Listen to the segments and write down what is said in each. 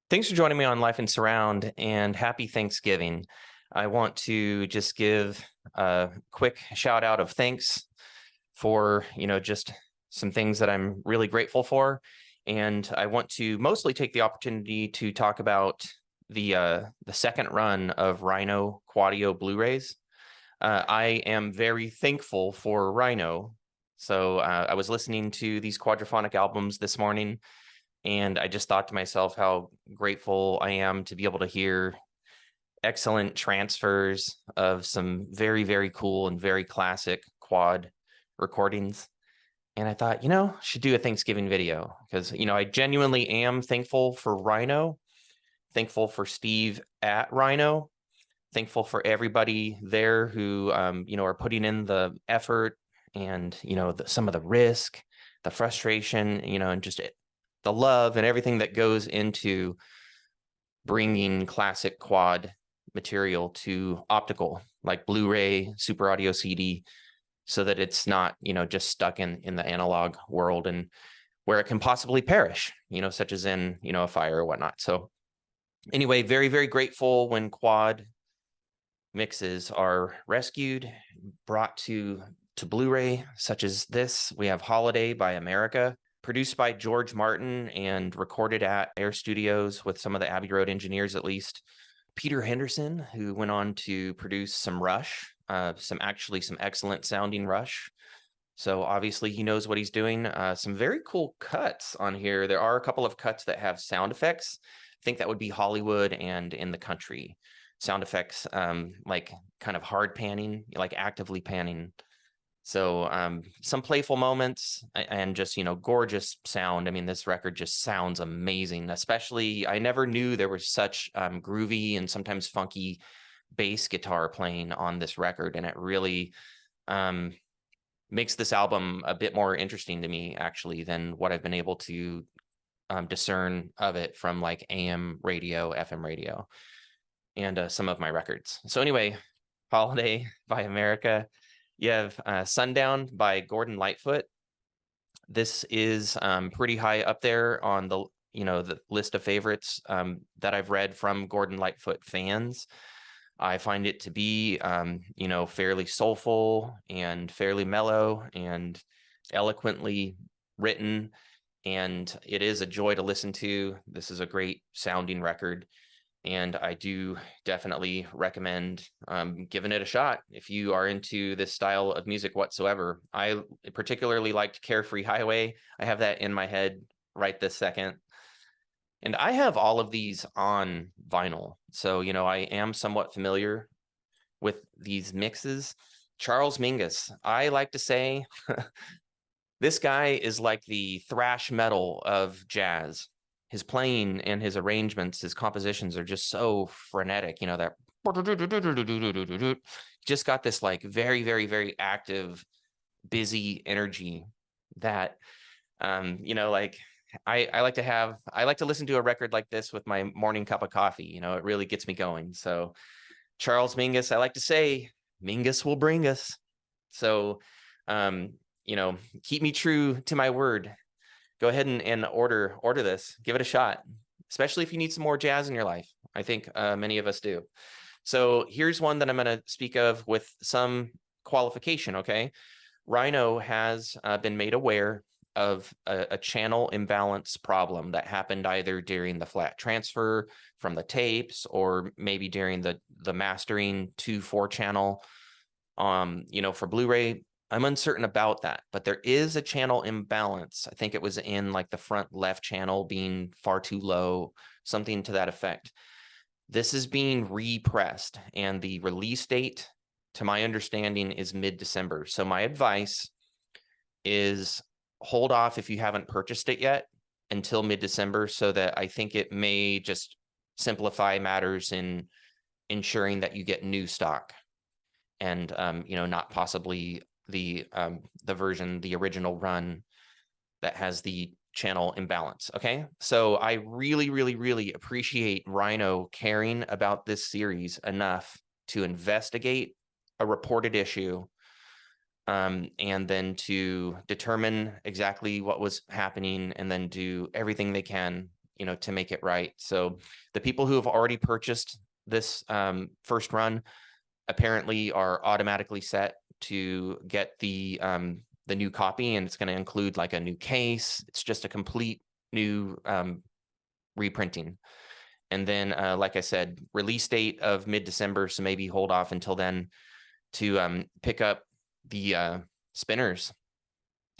Thanks for joining me on Life and Surround, and happy Thanksgiving. I want to just give a quick shout out of thanks for, just some things that I'm really grateful for. And I want to mostly take the opportunity to talk about the second run of Rhino Quadio Blu-rays. I am very thankful for Rhino. So I was listening to these quadraphonic albums this morning, and I just thought to myself how grateful I am to be able to hear excellent transfers of some very, very cool and very classic quad recordings. And I thought, should do a Thanksgiving video because, I genuinely am thankful for Rhino, thankful for Steve at Rhino, thankful for everybody there who, are putting in the effort and, some of the risk, the frustration, and just the love and everything that goes into bringing classic quad material to optical, like Blu-ray, Super Audio CD, so that it's not, just stuck in the analog world and where it can possibly perish, such as in, a fire or whatnot. So anyway, very, very grateful when quad mixes are rescued, brought to Blu-ray, such as this. We have Holiday by America, produced by George Martin and recorded at Air Studios with some of the Abbey Road engineers, at least. Peter Henderson, who went on to produce some Rush, some excellent sounding Rush. So obviously he knows what he's doing. Some very cool cuts on here. There are a couple of cuts that have sound effects. I think that would be Hollywood and In the Country. Sound effects, like kind of hard panning, like actively panning. So some playful moments and just, gorgeous sound. I mean, this record just sounds amazing, especially I never knew there was such groovy and sometimes funky bass guitar playing on this record. And it really makes this album a bit more interesting to me, actually, than what I've been able to discern of it from like AM radio, FM radio, and some of my records. So anyway, Holiday by America. You have Sundown by Gordon Lightfoot. This is pretty high up there on the list of favorites that I've read from Gordon Lightfoot fans. I find it to be fairly soulful and fairly mellow and eloquently written, and it is a joy to listen to. This is a great sounding record, and I do definitely recommend giving it a shot if you are into this style of music whatsoever. I particularly liked Carefree Highway. I have that in my head right this second. And I have all of these on vinyl. So, I am somewhat familiar with these mixes. Charles Mingus, I like to say this guy is like the thrash metal of jazz. His playing and his arrangements, his compositions are just so frenetic, that just got this like very, very, very active, busy energy that, like I like to listen to a record like this with my morning cup of coffee. It really gets me going. So Charles Mingus, I like to say, Mingus will bring us. So, keep me true to my word. Go ahead and order this. Give it a shot, especially if you need some more jazz in your life. I think many of us do. So here's one that I'm going to speak of with some qualification, okay? Rhino has been made aware of a channel imbalance problem that happened either during the flat transfer from the tapes or maybe during the mastering to 4-channel, for Blu-ray. I'm uncertain about that, but there is a channel imbalance. I think it was in like the front left channel being far too low, something to that effect. This is being repressed, and the release date, to my understanding, is mid-December. So my advice is hold off if you haven't purchased it yet until mid-December, so that I think it may just simplify matters in ensuring that you get new stock and, not possibly the version, the original run that has the channel imbalance. Okay. So I really, really, really appreciate Rhino caring about this series enough to investigate a reported issue, and then to determine exactly what was happening and then do everything they can to make it right. So the people who have already purchased this first run apparently are automatically set to get the new copy, and it's going to include like a new case. It's just a complete new reprinting. And then, like I said, release date of mid-December, so maybe hold off until then to pick up the spinners.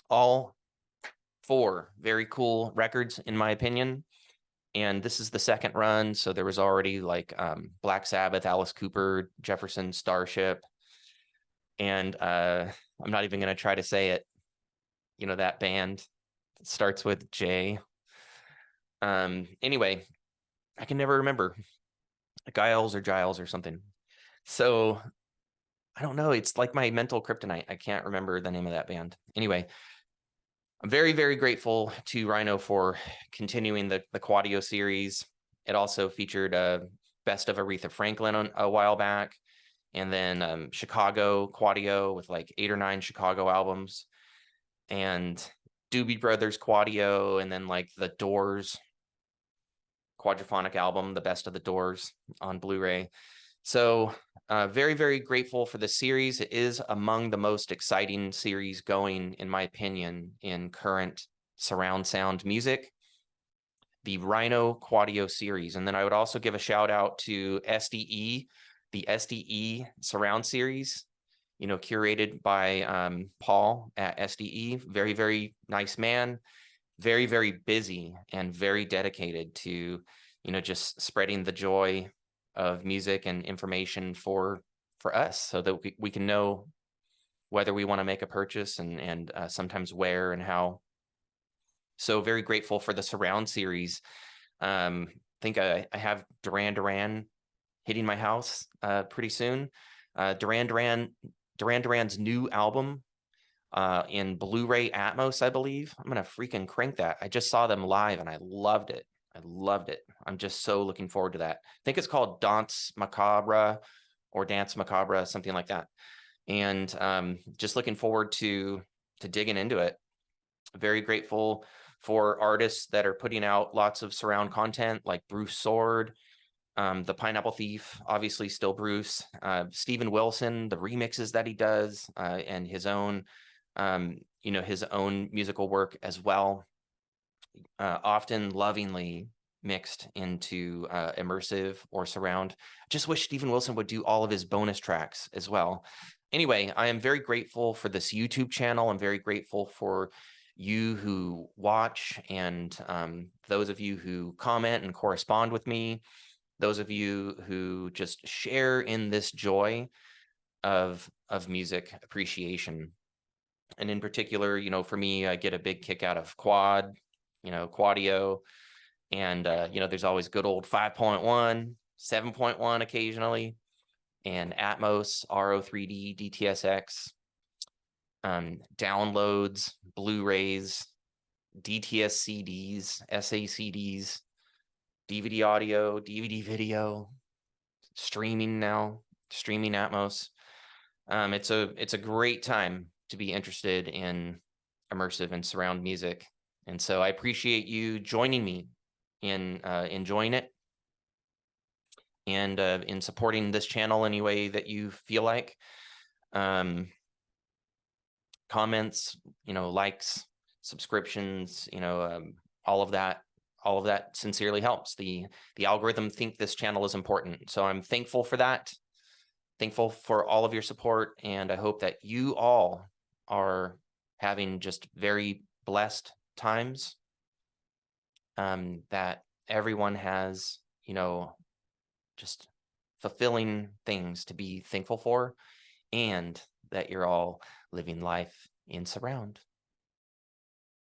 All 4 very cool records, in my opinion. And this is the second run, so there was already like Black Sabbath, Alice Cooper, Jefferson Starship, and I'm not even going to try to say it. That band starts with J. Anyway, I can never remember. Giles or something. So I don't know. It's like my mental kryptonite. I can't remember the name of that band. Anyway, I'm very, very grateful to Rhino for continuing the Quadio series. It also featured Best of Aretha Franklin a while back, and then Chicago Quadio with like 8 or 9 Chicago albums, and Doobie Brothers Quadio, and then like the Doors quadraphonic album, The Best of the Doors, on Blu-ray. So very, very grateful for the series. It is among the most exciting series going, in my opinion, in current surround sound music, the Rhino Quadio series. And then I would also give a shout out to SDE, the SDE surround series, curated by Paul at SDE. Very, very nice man, very, very busy and very dedicated to, just spreading the joy of music and information for us, so that we can know whether we want to make a purchase, and sometimes where and how. So very grateful for the surround series. I think I have Duran hitting my house pretty soon. Duran Duran's new album in Blu-ray Atmos, I believe. I'm gonna freaking crank that. I just saw them live and I loved it. I'm just so looking forward to that. I think it's called Dance Macabre, something like that. And just looking forward to digging into it. Very grateful for artists that are putting out lots of surround content, like Bruce Sword, the Pineapple Thief, obviously still Bruce, Steven Wilson, the remixes that he does, and his own musical work as well, often lovingly mixed into immersive or surround. I just wish Steven Wilson would do all of his bonus tracks as well. Anyway, I am very grateful for this YouTube channel. I'm very grateful for you who watch, and those of you who comment and correspond with me, those of you who just share in this joy of music appreciation. And in particular, for me, I get a big kick out of Quadio, and there's always good old 5.1, 7.1 occasionally, and Atmos, RO3D, DTSX, downloads, Blu-rays, DTS CDs, SACDs, DVD audio, DVD video, streaming now, streaming Atmos. It's a great time to be interested in immersive and surround music. And so I appreciate you joining me in enjoying it, and in supporting this channel any way that you feel like. Comments, likes, subscriptions, all of that sincerely helps. The algorithm think this channel is important. So I'm thankful for that. Thankful for all of your support, and I hope that you all are having just very blessed times, that everyone has, just fulfilling things to be thankful for, and that you're all living life in surround.